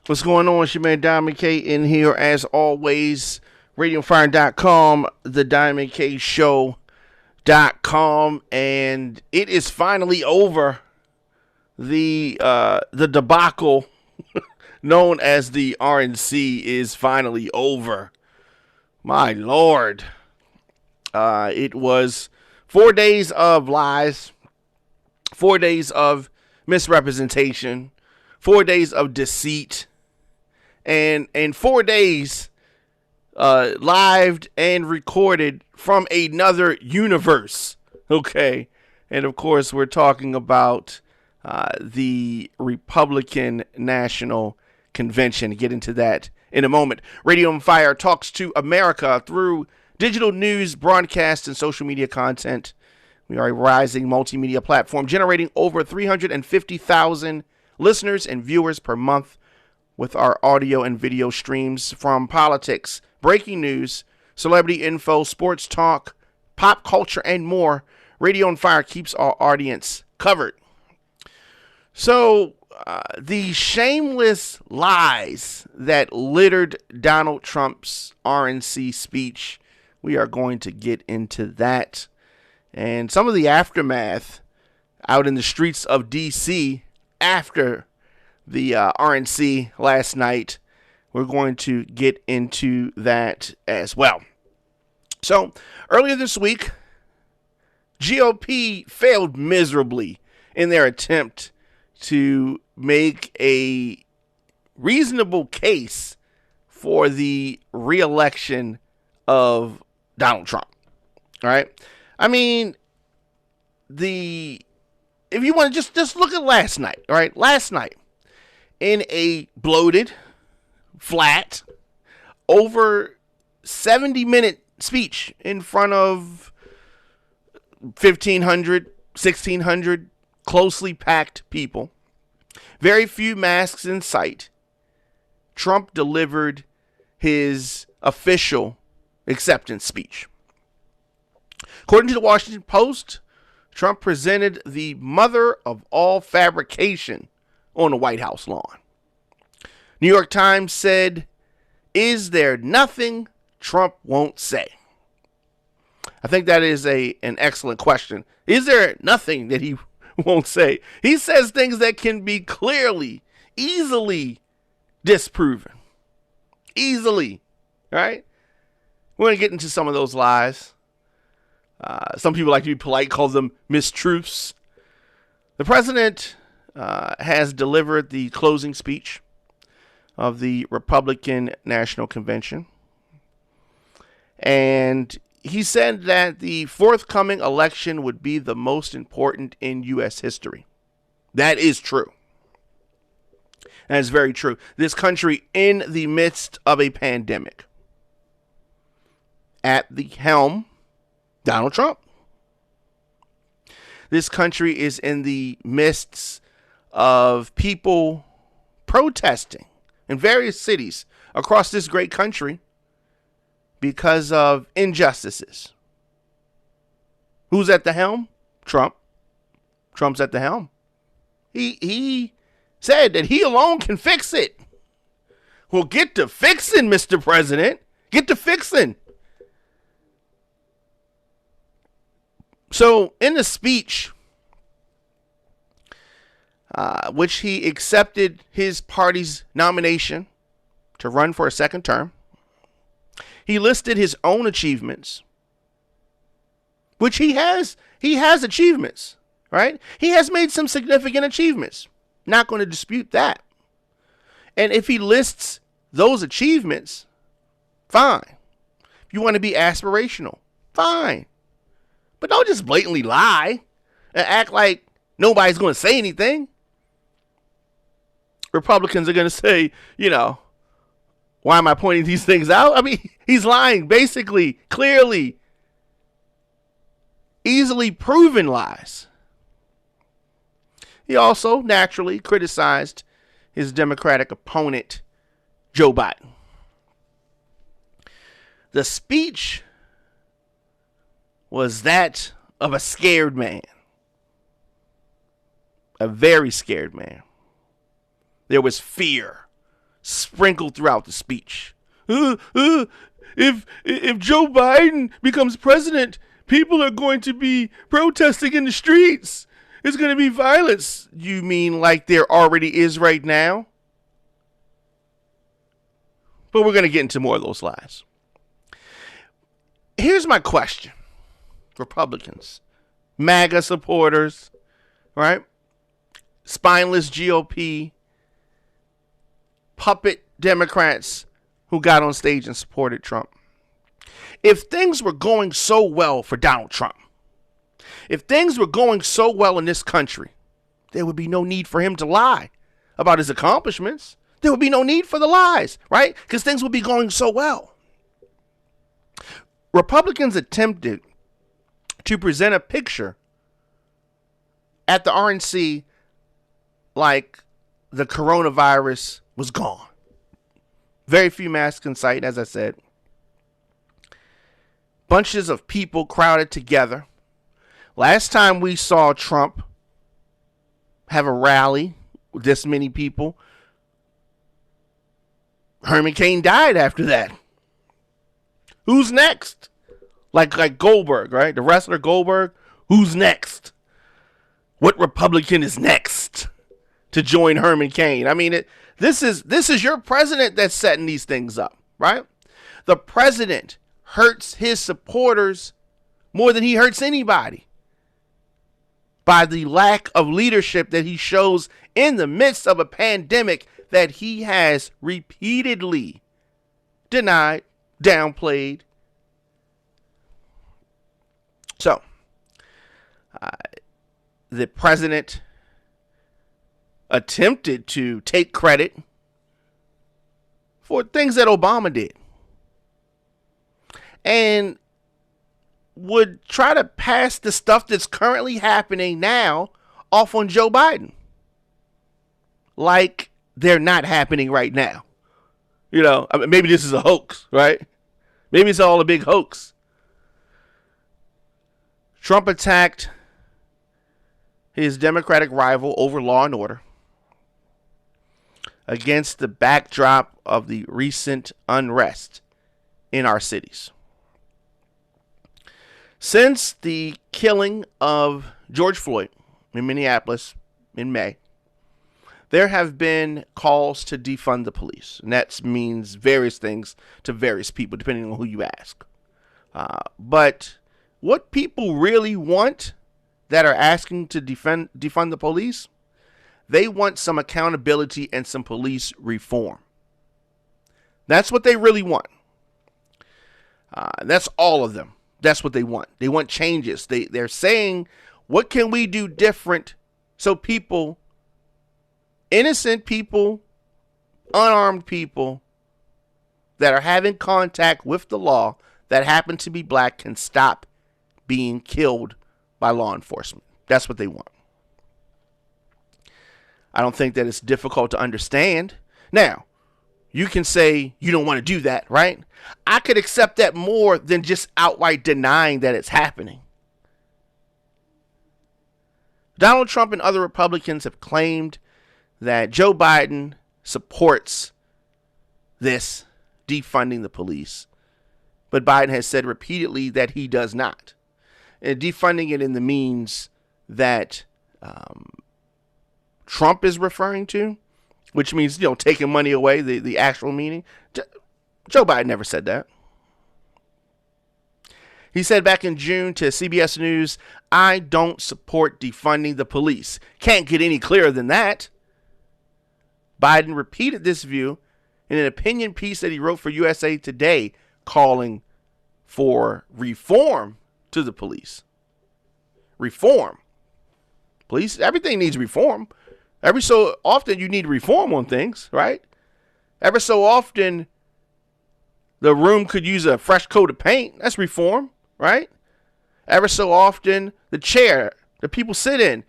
What's going on? It's your man Diamond K in here as always. RadioFire.com, the Diamond K Show.com, and it is finally over. The debacle known as the RNC is finally over. My Lord. It was 4 days of lies, 4 days of misrepresentation, 4 days of deceit, and 4 days lived and recorded from another universe. Okay. And of course, we're talking about the Republican National Convention. Get into that in a moment. Radio on Fire talks to America through digital news, broadcast, and social media content. We are a rising multimedia platform generating over 350,000 listeners and viewers per month with our audio and video streams from politics, breaking news, celebrity info, sports talk, pop culture, and more. Radio on Fire keeps our audience covered. So, the shameless lies that littered Donald Trump's RNC speech, we are going to get into that. And some of the aftermath out in the streets of D.C. after the RNC last night, we're going to get into that as well. So, earlier this week, GOP failed miserably in their attempt to make a reasonable case for the re-election of Donald Trump. All right. I mean, if you want to just look at last night, all right, last night in a bloated, flat, over 70-minute speech in front of 1,500, 1,600 closely packed people, very few masks in sight, Trump delivered his official acceptance speech. According to the Washington Post, Trump presented the mother of all fabrication on the White House lawn. New York Times said, "Is there nothing Trump won't say?" I think that is an excellent question. Is there nothing that he won't say? He says things that can be clearly, easily disproven. Easily, right? We're going to get into some of those lies. Some people like to be polite, call them mistruths. The president has delivered the closing speech of the Republican National Convention. And he said that the forthcoming election would be the most important in U.S. history. That is true. That is very true. This country in the midst of a pandemic. At the helm, Donald Trump. This country is in the midst of people protesting in various cities across this great country because of injustices. Who's at the helm? Trump. Trump's at the helm. He said that he alone can fix it. Well, get to fixing, Mr. President. Get to fixing. So, in the speech, which he accepted his party's nomination to run for a second term, he listed his own achievements, which he has achievements, right? He has made some significant achievements. Not going to dispute that. And if he lists those achievements, fine. If you want to be aspirational, fine. But don't just blatantly lie and act like nobody's going to say anything. Republicans are going to say, why am I pointing these things out? I mean, he's lying, basically, clearly, easily proven lies. He also naturally criticized his Democratic opponent, Joe Biden. The speech was that of a scared man. A very scared man. There was fear sprinkled throughout the speech. If Joe Biden becomes president, people are going to be protesting in the streets. It's going to be violence. You mean like there already is right now? But we're going to get into more of those lies. Here's my question. Republicans, MAGA supporters, right? Spineless GOP, puppet Democrats who got on stage and supported Trump. If things were going so well for Donald Trump, if things were going so well in this country, there would be no need for him to lie about his accomplishments. There would be no need for the lies, right? Because things would be going so well. Republicans attempted to present a picture at the RNC like the coronavirus was gone. Very few masks in sight, as I said. Bunches of people crowded together. Last time we saw Trump have a rally with this many people, Herman Cain died after that. Who's next? Like Goldberg, right? The wrestler Goldberg. Who's next? What Republican is next to join Herman Cain? I mean, this is your president that's setting these things up, right? The president hurts his supporters more than he hurts anybody by the lack of leadership that he shows in the midst of a pandemic that he has repeatedly denied, downplayed. So, the president attempted to take credit for things that Obama did and would try to pass the stuff that's currently happening now off on Joe Biden. Like they're not happening right now. You know, I mean, maybe this is a hoax, right? Maybe it's all a big hoax. Trump attacked his Democratic rival over law and order against the backdrop of the recent unrest in our cities. Since the killing of George Floyd in Minneapolis in May, there have been calls to defund the police. And that means various things to various people, depending on who you ask. But what people really want that are asking to defund the police, they want some accountability and some police reform. That's what they really want. That's all of them. That's what they want. They want changes. They're saying, what can we do different so people, innocent people, unarmed people that are having contact with the law that happen to be black can stop being killed by law enforcement. That's what they want. I don't think that it's difficult to understand. Now, you can say you don't want to do that, right? I could accept that more than just outright denying that it's happening. Donald Trump and other Republicans have claimed that Joe Biden supports this defunding the police. But Biden has said repeatedly that he does not. And defunding it in the means that Trump is referring to, which means, taking money away, the actual meaning. Joe Biden never said that. He said back in June to CBS News, I don't support defunding the police. Can't get any clearer than that. Biden repeated this view in an opinion piece that he wrote for USA Today, calling for reform to the police. Reform. Police, everything needs reform. Every so often you need reform on things, right? Every so often the room could use a fresh coat of paint. That's reform, right? Every so often the chair that people sit in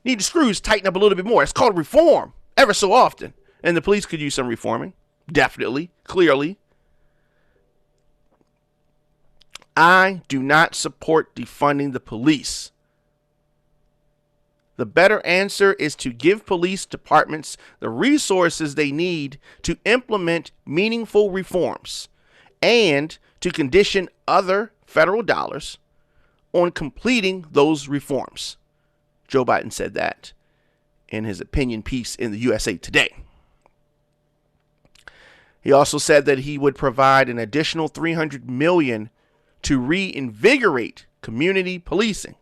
need the screws tighten up a little bit more. It's called reform. Ever so often. And the police could use some reforming. Definitely. Clearly. I do not support defunding the police. The better answer is to give police departments the resources they need to implement meaningful reforms and to condition other federal dollars on completing those reforms. Joe Biden said that in his opinion piece in the USA Today. He also said that he would provide an additional $300 million to reinvigorate community policing.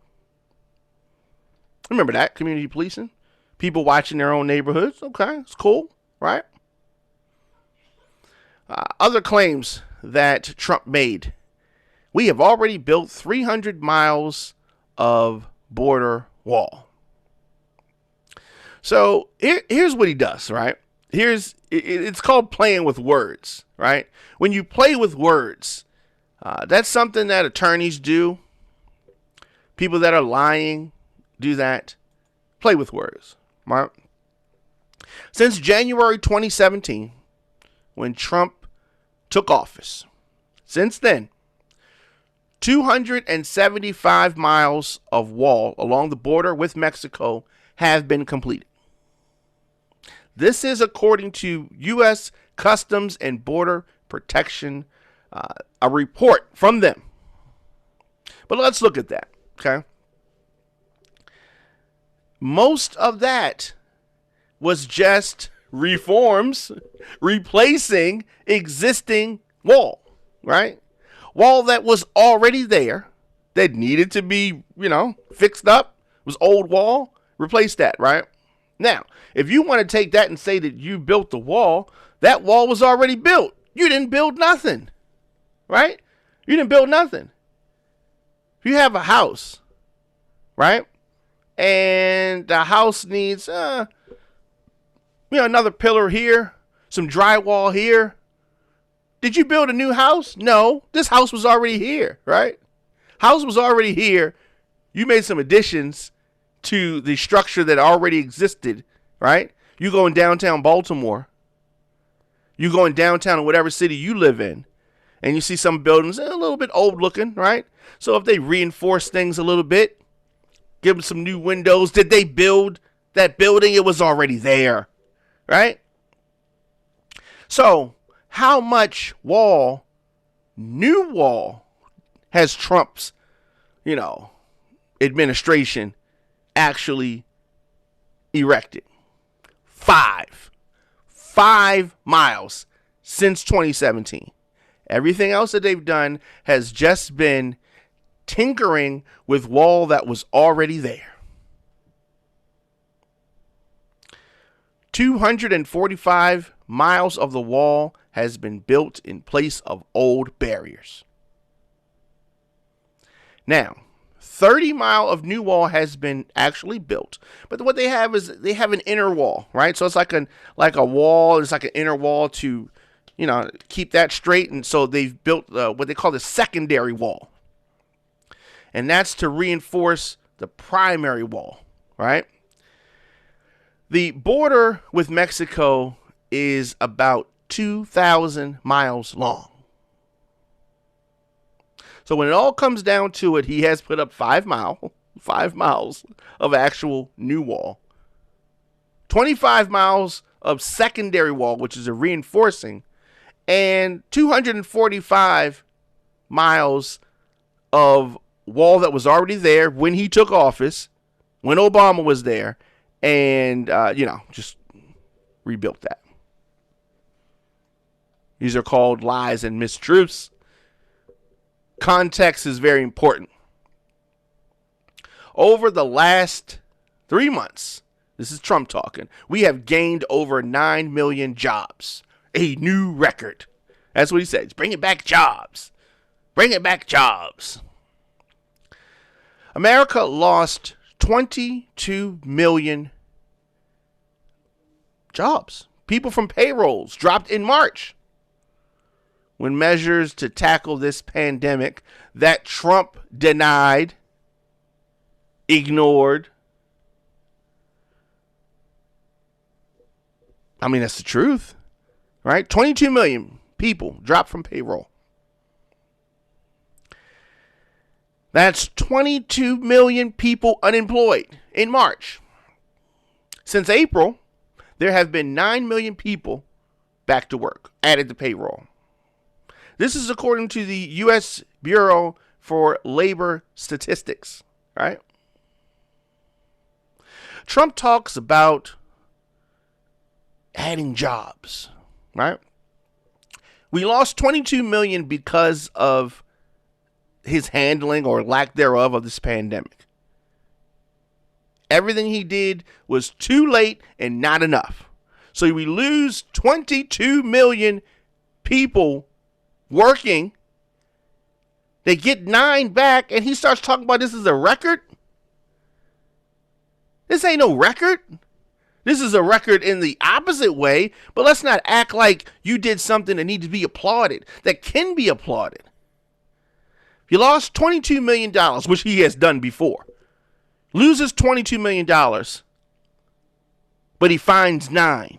Remember that, community policing? People watching their own neighborhoods. Okay, it's cool, right? Other claims that Trump made. We have already built 300 miles of border wall. So here's what he does, right? It's called playing with words, right? When you play with words, that's something that attorneys do. People that are lying do that. Play with words, right? Since January 2017, when Trump took office, since then, 275 miles of wall along the border with Mexico have been completed. This is according to U.S. Customs and Border Protection, a report from them. But let's look at that, okay? Most of that was just reforms replacing existing wall, right? Wall that was already there, that needed to be, fixed up, was old wall, replace that, right? Now, if you want to take that and say that you built the wall, that wall was already built. You didn't build nothing, right? You didn't build nothing. If you have a house, right? And the house needs, another pillar here, some drywall here. Did you build a new house? No, this house was already here, right? House was already here. You made some additions to the structure that already existed, right? You go in downtown Baltimore, you go in downtown in whatever city you live in, and you see some buildings a little bit old looking, right? So if they reinforce things a little bit, give them some new windows. Did they build that building? It was already there, right? So how much new wall has Trump's, administration actually erected? 5 miles since 2017. Everything else that they've done has just been tinkering with wall that was already there. 245 miles of the wall has been built in place of old barriers. Now, 30 miles of new wall has been actually built. But what they have is they have an inner wall, right? So it's like a wall. It's like an inner wall to, keep that straight. And so they've built what they call the secondary wall. And that's to reinforce the primary wall, right? The border with Mexico is about 2,000 miles long. So when it all comes down to it, he has put up 5 miles of actual new wall, 25 miles of secondary wall, which is a reinforcing, and 245 miles of wall that was already there when he took office, when Obama was there, and, just rebuilt that. These are called lies and mistruths. Context is very important. Over the last 3 months, this is Trump talking, we have gained over 9 million jobs. A new record. That's what he says. Bring it back jobs. Bring it back jobs. America lost 22 million jobs. People from payrolls dropped in March when measures to tackle this pandemic that Trump denied, ignored. I mean, that's the truth, right? 22 million people dropped from payroll. That's 22 million people unemployed in March. Since April, there have been 9 million people back to work, added to payroll. This is according to the U.S. Bureau for Labor Statistics, right? Trump talks about adding jobs, right? We lost 22 million because of his handling or lack thereof of this pandemic. Everything he did was too late and not enough. So we lose 22 million people working. They get 9 back, and he starts talking about this is a record. This ain't no record. This is a record in the opposite way, but let's not act like you did something that needs to be applauded, that can be applauded. You lost $22 million, which he has done before. Loses $22 million, but he finds 9.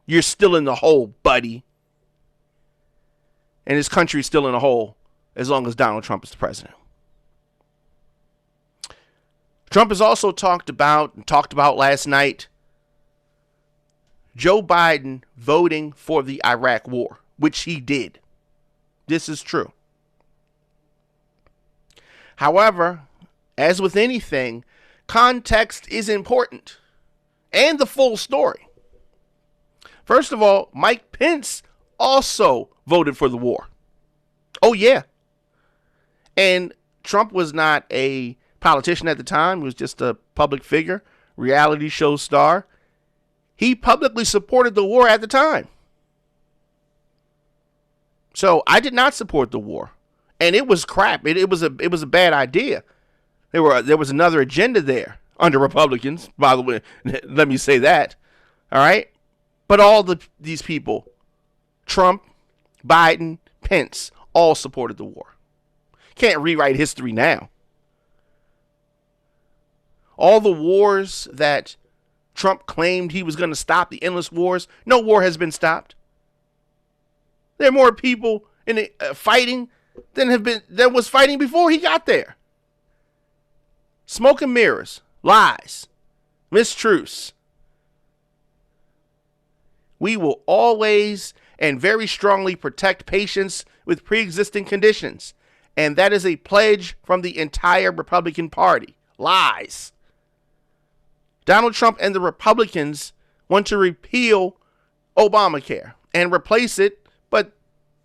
You're still in the hole, buddy. And his country's still in a hole as long as Donald Trump is the president. Trump has also talked about last night, Joe Biden voting for the Iraq war, which he did. This is true. However, as with anything, context is important and the full story. First of all, Mike Pence also voted for the war. Oh, yeah. And Trump was not a politician at the time. He was just a public figure, reality show star. He publicly supported the war at the time. So I did not support the war. And it was crap. It was a bad idea. There was another agenda there under Republicans, by the way. Let me say that. All right? But these people, Trump, Biden, Pence, all supported the war. Can't rewrite history now. All the wars that Trump claimed he was going to stop, the endless wars, no war has been stopped. There are more people in fighting than was fighting before he got there. Smoke and mirrors, lies, mistruths. We will always and very strongly protect patients with pre-existing conditions. And that is a pledge from the entire Republican Party. Lies. Donald Trump and the Republicans want to repeal Obamacare and replace it, but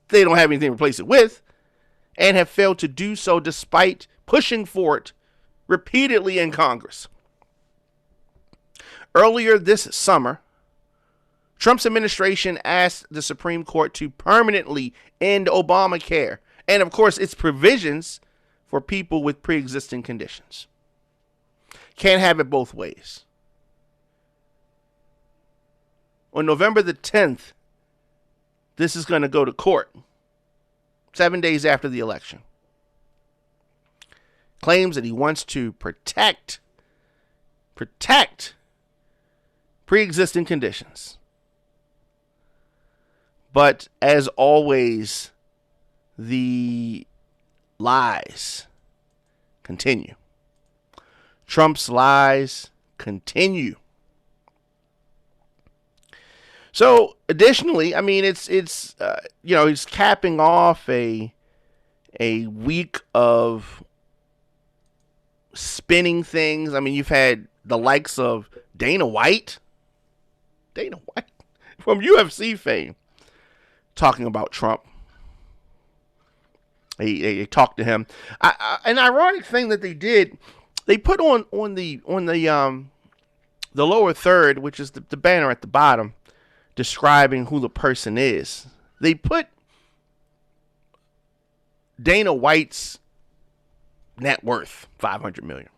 they don't have anything to replace it with, and have failed to do so despite pushing for it repeatedly in Congress. Earlier this summer, Trump's administration asked the Supreme Court to permanently end Obamacare and, of course, its provisions for people with pre-existing conditions. Can't have it both ways. On November the 10th, this is going to go to court, 7 days after the election. Claims that he wants to protect pre-existing conditions. But as always, the lies continue. Trump's lies continue. So, additionally, I mean, it's he's capping off a week of spinning things. I mean, you've had the likes of Dana White from UFC fame, talking about Trump. They talked to him. An ironic thing that they did, they put on the lower third, which is the banner at the bottom, describing who the person is. They put Dana White's net worth, $500 million.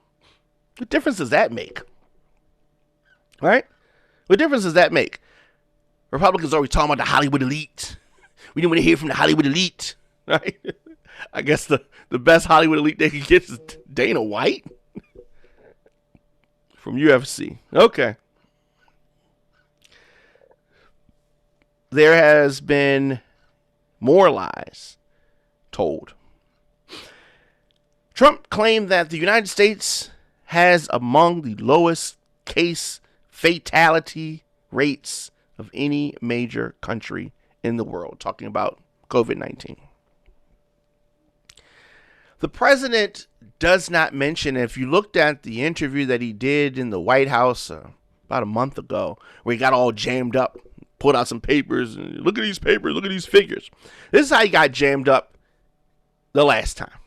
What difference does that make? Right? What difference does that make? Republicans are always talking about the Hollywood elite. We didn't want to hear from the Hollywood elite. Right? I guess the best Hollywood elite they could get is Dana White from UFC. Okay. There has been more lies told. Trump claimed that the United States has among the lowest case fatality rates of any major country in the world, talking about COVID-19. The president does not mention, if you looked at the interview that he did in the White House about a month ago, where he got all jammed up, pulled out some papers, and look at these papers, look at these figures. This is how he got jammed up the last time.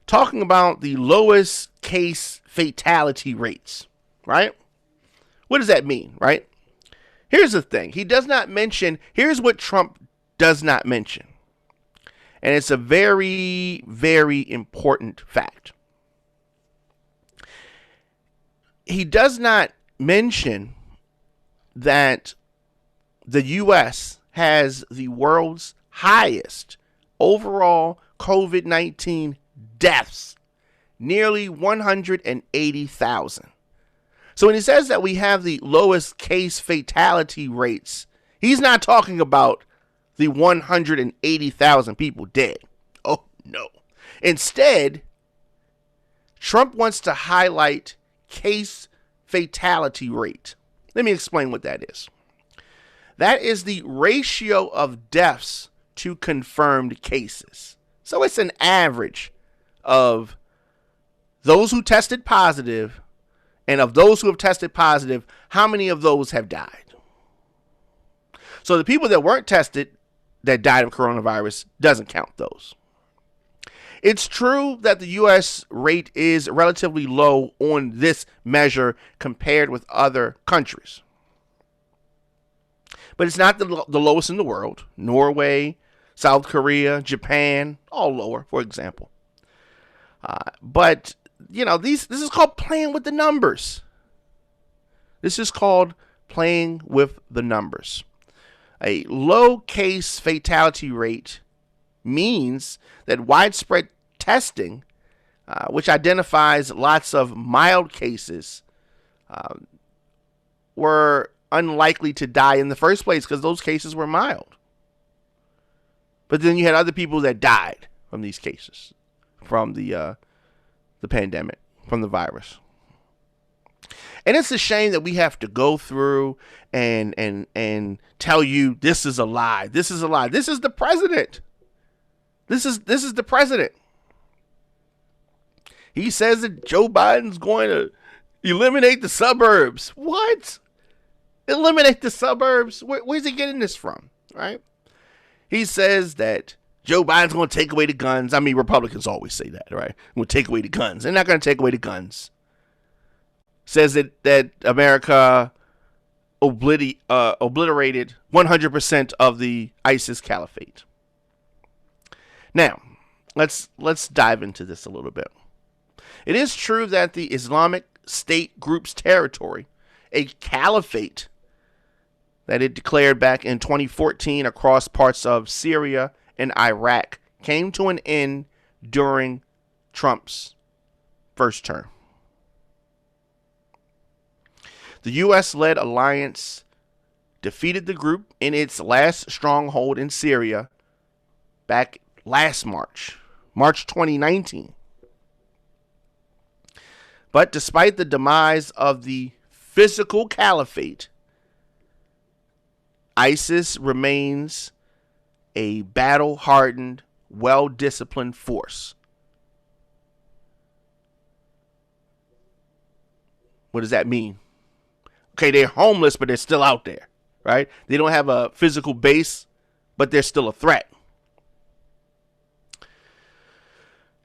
Talking about the lowest case fatality rates, right? What does that mean, right? Here's the thing. He does not mention, here's what Trump does not mention. And it's a very, very important fact. He does not mention that the U.S. has the world's highest overall COVID-19 deaths, nearly 180,000. So when he says that we have the lowest case fatality rates, he's not talking about the 180,000 people dead. Oh, no. Instead, Trump wants to highlight case fatality rate. Let me explain what that is. That is the ratio of deaths to confirmed cases. So it's an average of those who tested positive, and of those who have tested positive, how many of those have died? So the people that weren't tested that died of coronavirus doesn't count those. It's true that the U.S. rate is relatively low on this measure compared with other countries. But it's not the lowest in the world. Norway, South Korea, Japan, all lower, for example. But, you know, this is called playing with the numbers. This is called playing with the numbers. A low case fatality rate means that widespread testing, which identifies lots of mild cases, were unlikely to die in the first place because those cases were mild. But then you had other people that died from these cases, from the pandemic, from the virus. And it's a shame that we have to go through and tell you this is a lie. This is a lie. This is the president. This is the president. He says that Joe Biden's going to eliminate the suburbs. What? Eliminate the suburbs? Where's he getting this from? Right? He says that Joe Biden's going to take away the guns. I mean, Republicans always say that, right? We'll take away the guns. They're not going to take away the guns. Says that America obliterated 100% of the ISIS caliphate. Now, let's dive into this a little bit. It is true that the Islamic State group's territory, a caliphate that it declared back in 2014 across parts of Syria and Iraq, came to an end during Trump's first term. The U.S.-led alliance defeated the group in its last stronghold in Syria back last March 2019. But despite the demise of the physical caliphate, ISIS remains a battle-hardened, well-disciplined force. What does that mean? Okay, they're homeless, but they're still out there, right? They don't have a physical base, but they're still a threat.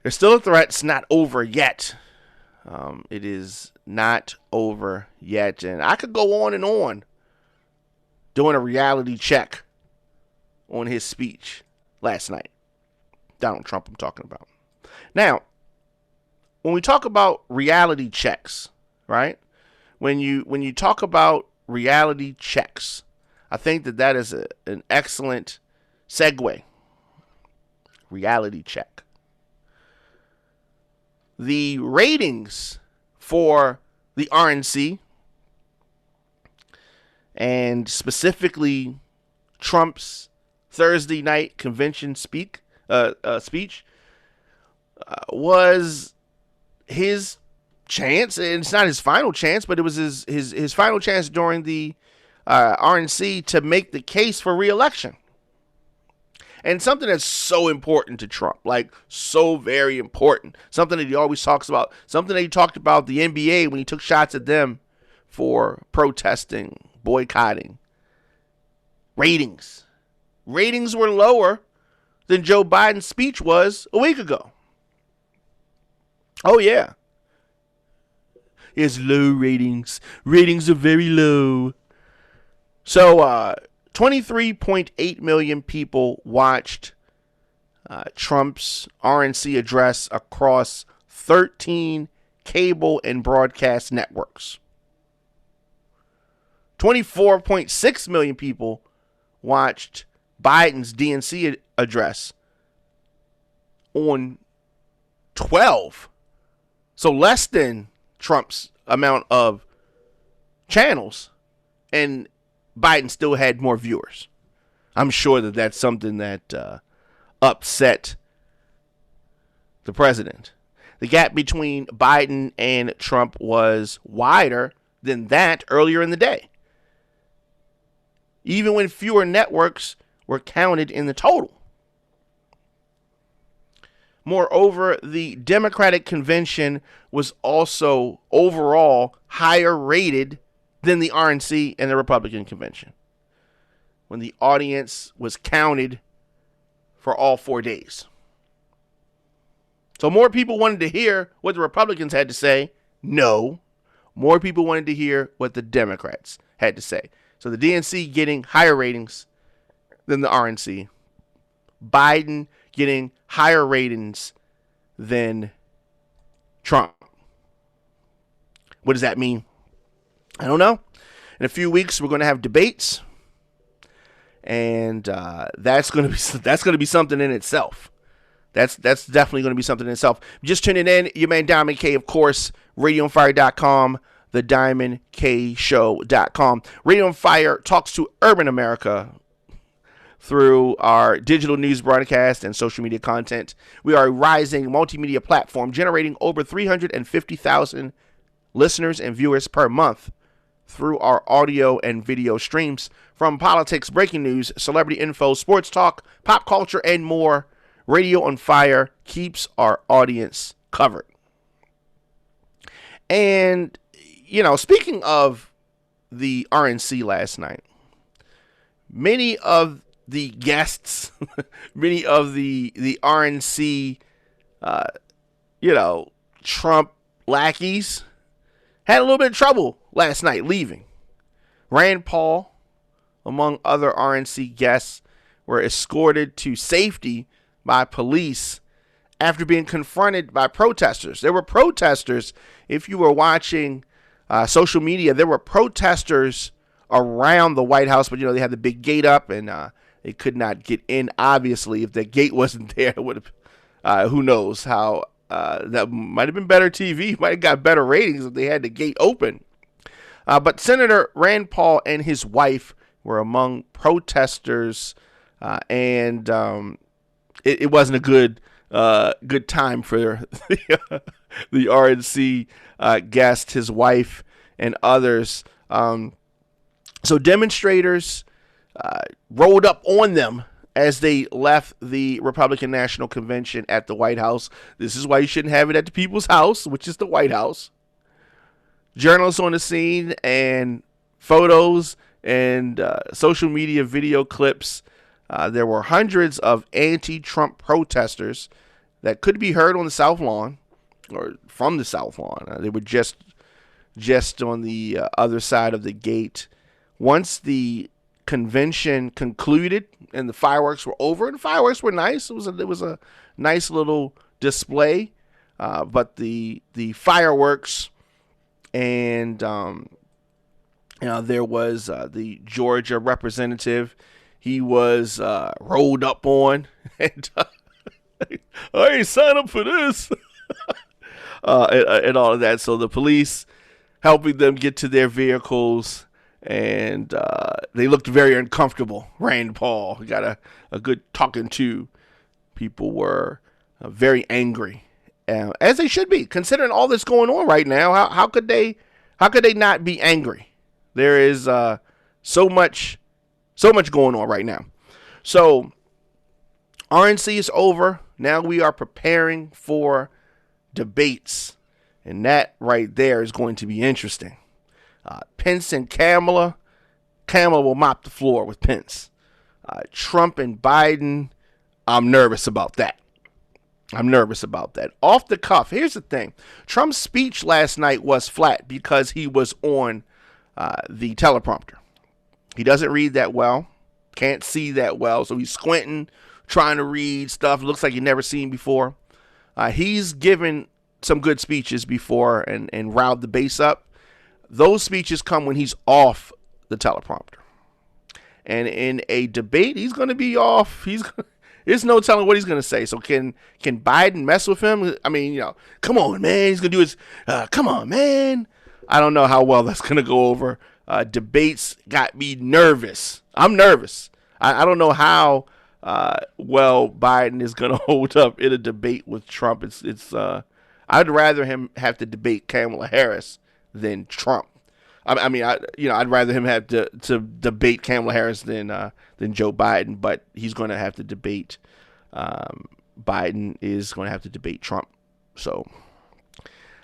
They're still a threat. It's not over yet. It is not over yet. And I could go on and on doing a reality check on his speech last night. Donald Trump, I'm talking about. Now, when we talk about reality checks, right? When you talk about reality checks, I think that is an excellent segue. Reality check. The ratings for the RNC, and specifically Trump's Thursday night convention speech, was his chance, and it's not his final chance, but it was his final chance during the RNC to make the case for re-election. And something that's so important to Trump, like so very important, something that he always talks about, something that he talked about the NBA when he took shots at them for protesting, boycotting. Ratings. Ratings were lower than Joe Biden's speech was a week ago. Oh, yeah. It's low ratings. Ratings are very low. So, 23.8 million people watched Trump's RNC address across 13 cable and broadcast networks. 24.6 million people watched Biden's DNC address on 12. So less than Trump's amount of channels, and Biden still had more viewers. I'm sure that that's something that upset the president. The gap between Biden and Trump was wider than that earlier in the day, even when fewer networks were counted in the total. Moreover, the Democratic convention was also overall higher rated than the RNC and the Republican convention, when the audience was counted for all 4 days. So more people wanted to hear what the Republicans had to say. No. More people wanted to hear what the Democrats had to say. So the DNC getting higher ratings than the RNC. Biden getting higher ratings than Trump. What does that mean? I don't know. In a few weeks, we're going to have debates, and that's going to be something in itself. That's definitely going to be something in itself. Just tuning in, your man Diamond K, of course, RadioOnFire.com, TheDiamondKShow.com. Radio on Fire talks to urban America through our digital news broadcast and social media content. We are a rising multimedia platform generating over 350,000 listeners and viewers per month through our audio and video streams. From politics, breaking news, celebrity info, sports talk, pop culture, and more, Radio on Fire keeps our audience covered. And, you know, speaking of the RNC last night, many of the guests, many of the RNC, Trump lackeys had a little bit of trouble last night leaving. Rand Paul, among other RNC guests, were escorted to safety by police after being confronted by protesters. There were protesters, if you were watching social media, there were protesters around the White House, but, they had the big gate up, and they could not get in. Obviously, if the gate wasn't there, it would have, who knows how, that might have been better TV, might have got better ratings if they had the gate open. But Senator Rand Paul and his wife were among protesters, and it wasn't a good time for the RNC guest, his wife, and others. So demonstrators rolled up on them as they left the Republican National Convention at the White House. This is why you shouldn't have it at the people's house, which is the White House. Journalists on the scene, and photos and social media video clips. There were hundreds of anti-Trump protesters that could be heard on the South Lawn, or from the South Lawn. They were just on the other side of the gate. Once the convention concluded and the fireworks were over, and the fireworks were nice. It was a nice little display, but the fireworks, and there was the Georgia representative. He was rolled up on, and I ain't signed up for this, and all of that. So the police helping them get to their vehicles, and they looked very uncomfortable. Rand Paul got a good talking to. People were very angry as they should be, considering all that's going on right now. How could they not be angry? There is so much going on right now. So RNC is over. Now we are preparing for debates, and that right there is going to be interesting. Pence and Kamala will mop the floor with Pence. Trump and Biden, I'm nervous about that. Off the cuff, here's the thing. Trump's speech last night was flat because he was on the teleprompter. He doesn't read that well, can't see that well, so he's squinting, trying to read stuff looks like you've never seen before. He's given some good speeches before and riled the base up. Those speeches come when he's off the teleprompter. And in a debate, he's going to be off. There's no telling what he's going to say. So can Biden mess with him? I mean, come on, man. He's going to do his, come on, man. I don't know how well that's going to go over. Debates got me nervous. I'm nervous. I don't know how well Biden is going to hold up in a debate with Trump. I'd rather him have to debate Kamala Harris than Trump. I'd rather him have to debate Kamala Harris than Joe Biden, but he's going to have to debate. Biden is going to have to debate Trump, so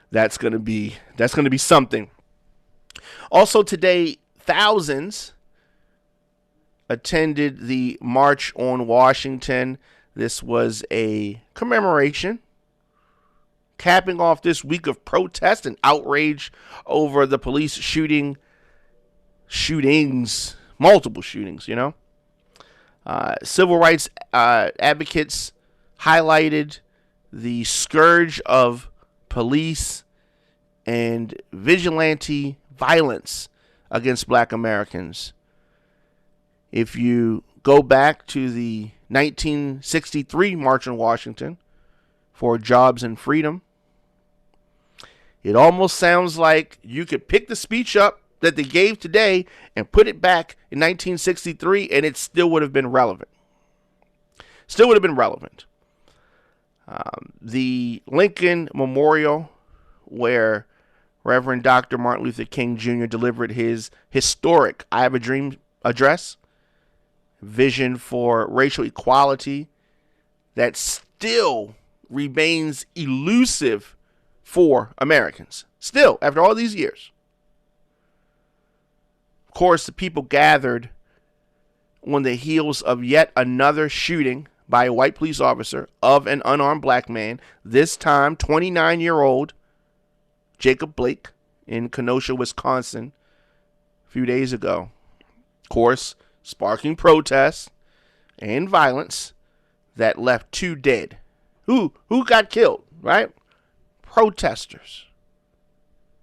that's going to be something. Also today, thousands attended the March on Washington. This was a commemoration capping off this week of protest and outrage over the police multiple shootings, Civil rights advocates highlighted the scourge of police and vigilante violence against Black Americans. If you go back to the 1963 March on Washington for Jobs and Freedom, it almost sounds like you could pick the speech up that they gave today and put it back in 1963 and it still would have been relevant. The Lincoln Memorial, where Reverend Dr. Martin Luther King Jr. delivered his historic I Have a Dream address, vision for racial equality that still remains elusive for Americans. Still, after all these years. Of course, the people gathered on the heels of yet another shooting by a white police officer of an unarmed Black man, this time 29-year-old Jacob Blake in Kenosha, Wisconsin, a few days ago. Of course, sparking protests and violence that left 2 dead. Who got killed, right? Protesters.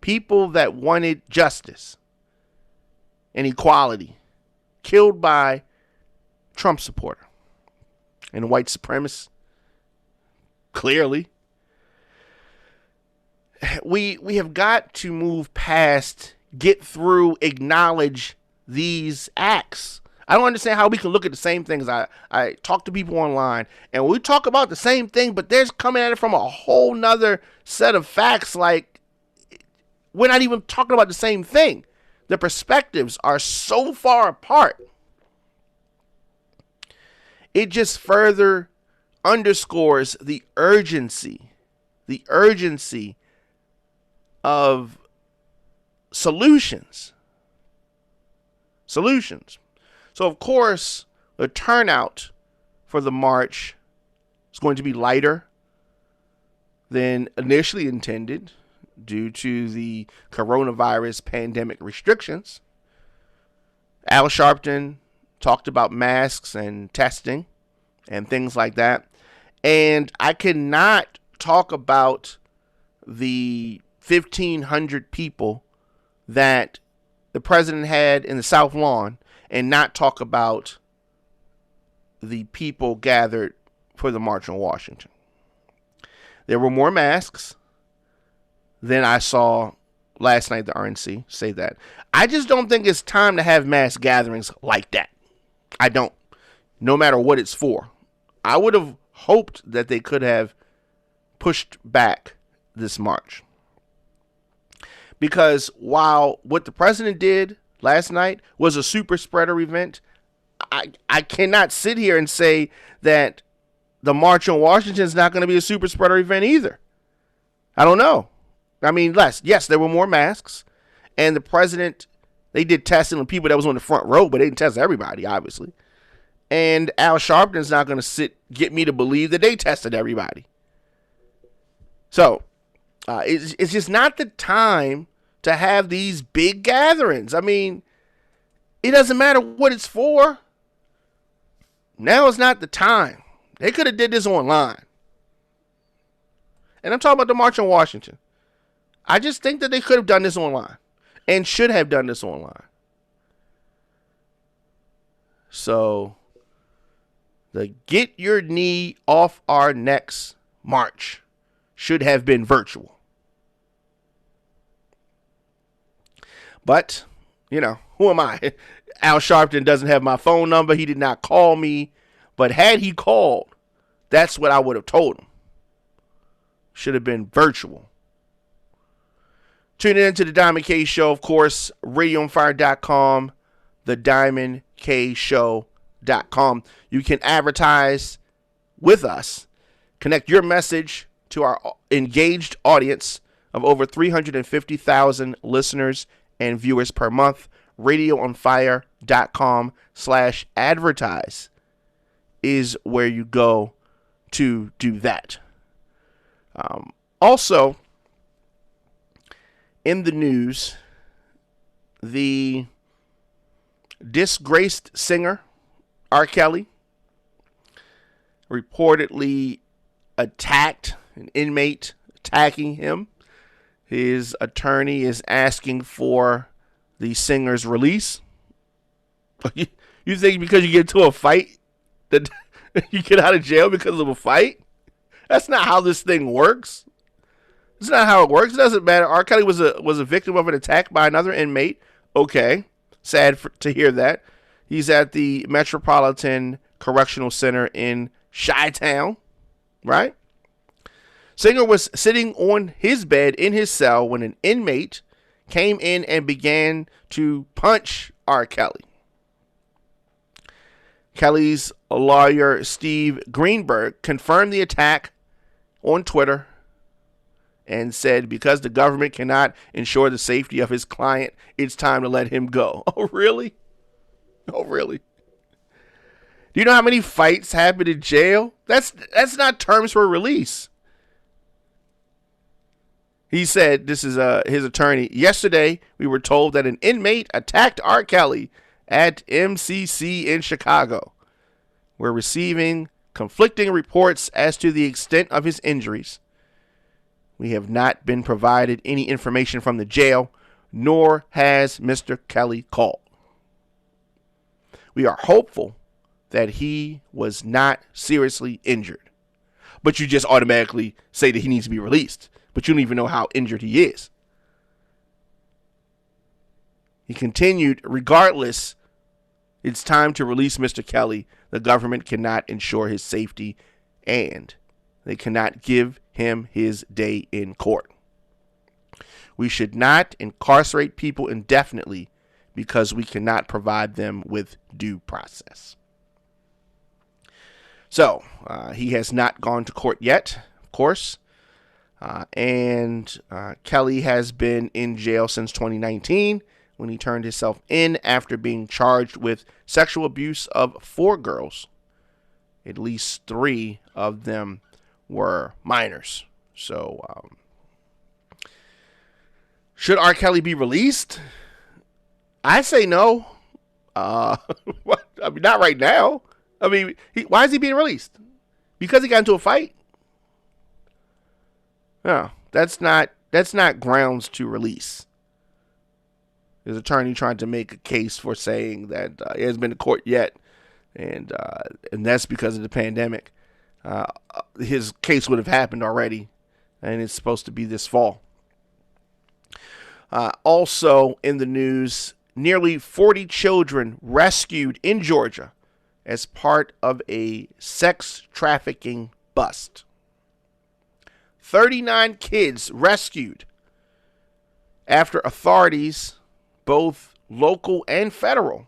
People that wanted justice and equality, killed by Trump supporter and white supremacists. Clearly, we have got to move past, get through, acknowledge these acts. I don't understand how we can look at the same things. I talk to people online and we talk about the same thing, but they're coming at it from a whole nother set of facts. Like, we're not even talking about the same thing. The perspectives are so far apart. It just further underscores the urgency of solutions. So, of course, the turnout for the march is going to be lighter than initially intended due to the coronavirus pandemic restrictions. Al Sharpton talked about masks and testing and things like that. And I cannot talk about the 1,500 people that the president had in the South Lawn and not talk about the people gathered for the March on Washington. There were more masks than I saw last night at the RNC. Say that. I just don't think it's time to have mass gatherings like that. I don't. No matter what it's for. I would have hoped that they could have pushed back this march. Because while what the president did last night was a super spreader event, I cannot sit here and say that the March on Washington is not going to be a super spreader event either. I don't know. I mean, yes, there were more masks, and the president, they did testing on people that was on the front row, but they didn't test everybody, obviously. And Al Sharpton's not going to get me to believe that they tested everybody. So, it's just not the time to have these big gatherings. I mean, it doesn't matter what it's for. Now is not the time. They could have did this online. And I'm talking about the March on Washington. I just think that they could have done this online and should have done this online. So, the Get Your Knee Off Our Necks march should have been virtual. But, you know, who am I? Al Sharpton doesn't have my phone number. He did not call me. But had he called, that's what I would have told him. Should have been virtual. Tune in to the Diamond K Show, of course, radioonfire.com, thediamondkshow.com. You can advertise with us. Connect your message to our engaged audience of over 350,000 listeners and viewers per month. radioonfire.com/advertise is where you go to do that. Also, in the news, the disgraced singer R. Kelly reportedly attacked an inmate, attacking him. His attorney is asking for the singer's release. You think because you get into a fight that you get out of jail because of a fight? That's not how this thing works. It's not how it works. It doesn't matter. R. Kelly was a victim of an attack by another inmate. Okay. Sad to hear that. He's at the Metropolitan Correctional Center in Chi-Town, right? Singer was sitting on his bed in his cell when an inmate came in and began to punch R. Kelly. Kelly's lawyer, Steve Greenberg, confirmed the attack on Twitter and said because the government cannot ensure the safety of his client, it's time to let him go. Oh, really? Oh, really? Do you know how many fights happen in jail? That's not terms for release. He said, this is his attorney, yesterday we were told that an inmate attacked R. Kelly at MCC in Chicago. We're receiving conflicting reports as to the extent of his injuries. We have not been provided any information from the jail, nor has Mr. Kelly called. We are hopeful that he was not seriously injured. But you just automatically say that he needs to be released. But you don't even know how injured he is. He continued, regardless, it's time to release Mr. Kelly. The government cannot ensure his safety, and they cannot give him his day in court. We should not incarcerate people indefinitely because we cannot provide them with due process. So, he has not gone to court yet, of course. And Kelly has been in jail since 2019 when he turned himself in after being charged with sexual abuse of 4 girls. At least 3 of them were minors. So, should R. Kelly be released? I say no. I mean, not right now. I mean, why is he being released? Because he got into a fight? No, that's not grounds to release. His attorney trying to make a case for saying that he hasn't been to court yet, and that's because of the pandemic. His case would have happened already, and it's supposed to be this fall. Also in the news, nearly 40 children rescued in Georgia as part of a sex trafficking bust. 39 kids rescued after authorities, both local and federal,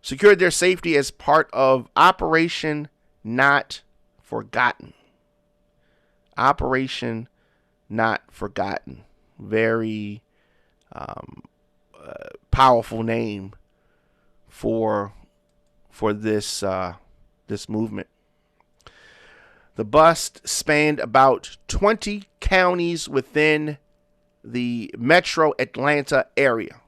secured their safety as part of Operation Not Forgotten. Operation Not Forgotten. Very powerful name for this this movement. The bust spanned about 20 counties within the metro Atlanta area.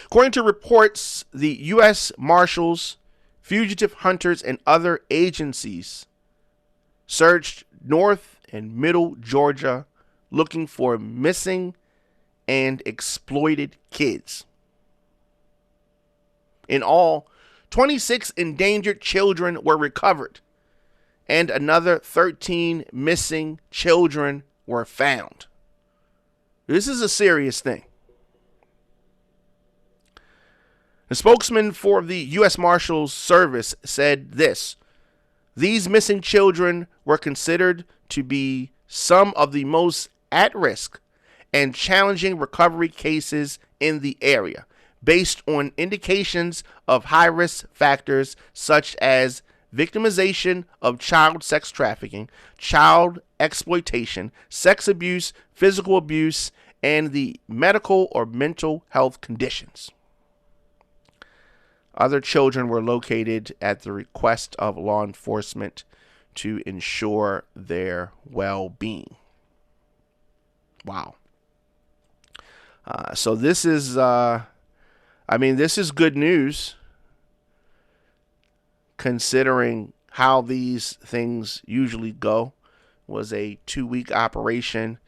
According to reports, the U.S. Marshals, fugitive hunters, and other agencies searched North and Middle Georgia looking for missing and exploited kids. In all, 26 endangered children were recovered, and another 13 missing children were found. This is a serious thing. The spokesman for the U.S. Marshals Service said this: "These missing children were considered to be some of the most at-risk and challenging recovery cases in the area, based on indications of high-risk factors such as victimization of child sex trafficking, child exploitation, sex abuse, physical abuse, and the medical or mental health conditions." Other children were located at the request of law enforcement to ensure their well-being. Wow. So this is, this is good news, considering how these things usually go. It was a 2-week operation,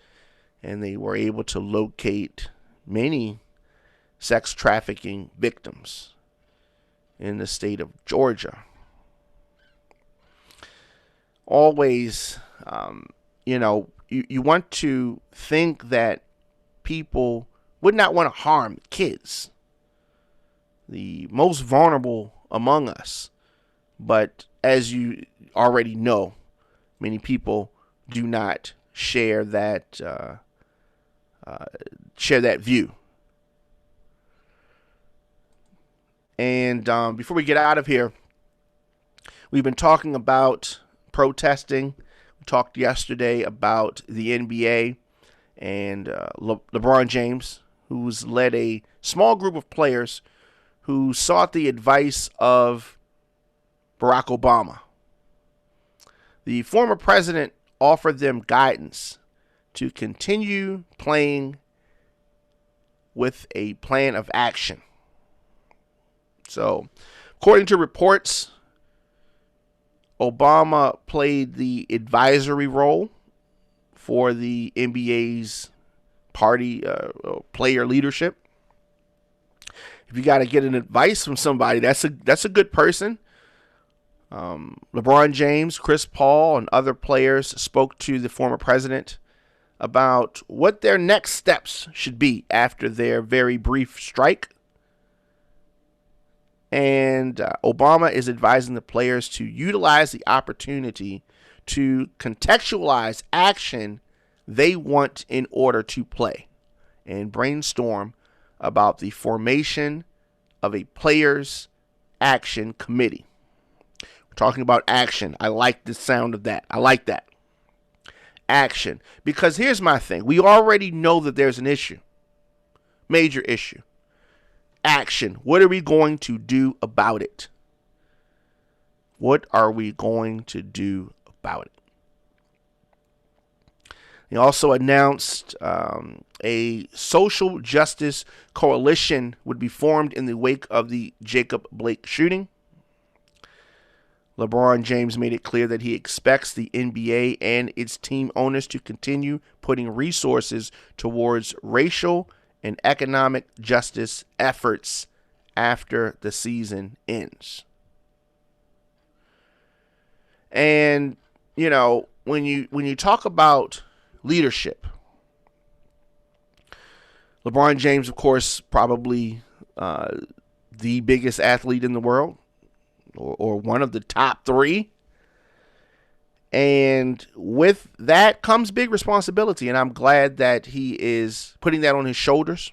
and they were able to locate many sex trafficking victims in the state of Georgia. Always, you want to think that people would not want to harm kids, the most vulnerable among us. But as you already know, many people do not share that view. And before we get out of here, we've been talking about protesting. We talked yesterday about the NBA and LeBron James, who's led a small group of players who sought the advice of Barack Obama. The former president offered them guidance to continue playing with a plan of action. So, according to reports, Obama played the advisory role for the NBA's player leadership. If you got to get an advice from somebody, that's a good person. LeBron James, Chris Paul, and other players spoke to the former president about what their next steps should be after their very brief strike. And Obama is advising the players to utilize the opportunity to contextualize action they want in order to play and brainstorm about the formation of a players' action committee. We're talking about action. I like the sound of that. I like that. Action. Because here's my thing. We already know that there's an issue. Major issue. Action. What are we going to do about it? What are we going to do about it? He also announced a social justice coalition would be formed in the wake of the Jacob Blake shooting. LeBron James made it clear that he expects the NBA and its team owners to continue putting resources towards racial and economic justice efforts after the season ends. And, when you talk about leadership, LeBron James, of course, probably the biggest athlete in the world, or one of the top 3. And with that comes big responsibility, and I'm glad that he is putting that on his shoulders.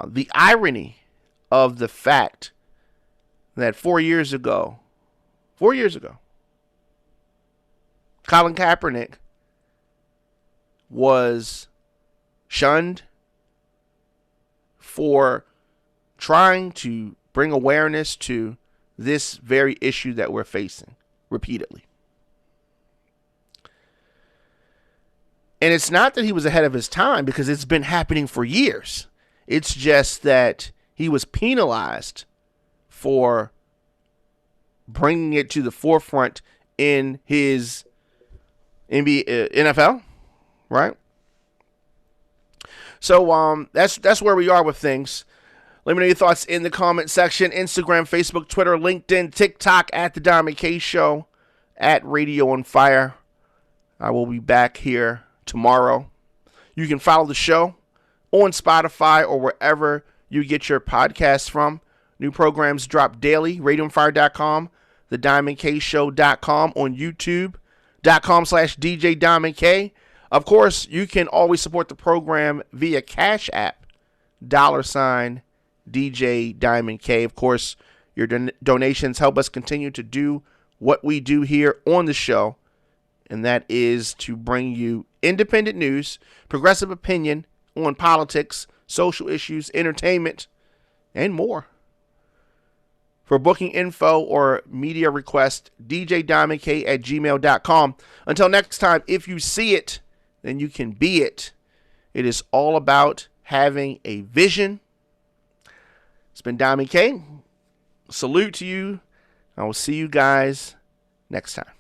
The irony of the fact that 4 years ago, Colin Kaepernick was shunned for trying to bring awareness to this very issue that we're facing repeatedly. And it's not that he was ahead of his time, because it's been happening for years. It's just that he was penalized for bringing it to the forefront in his NFL, right? So that's where we are with things. Let me know your thoughts in the comment section. Instagram, Facebook, Twitter, LinkedIn, TikTok at The Diamond K Show, at Radio on Fire. I will be back here tomorrow. You can follow the show on Spotify or wherever you get your podcasts from. New programs drop daily. RadioonFire.com, TheDiamondKShow.com, on YouTube.com/DJ Diamond K. Of course, you can always support the program via Cash App, $DJ Diamond K. Of course, your donations help us continue to do what we do here on the show, and that is to bring you independent news, progressive opinion on politics, social issues, entertainment, and more. For booking info or media request, djdiamondk@gmail.com. Until next time, if you see it, then you can be it. It is all about having a vision. It's been Diamond K. Salute to you. I will see you guys next time.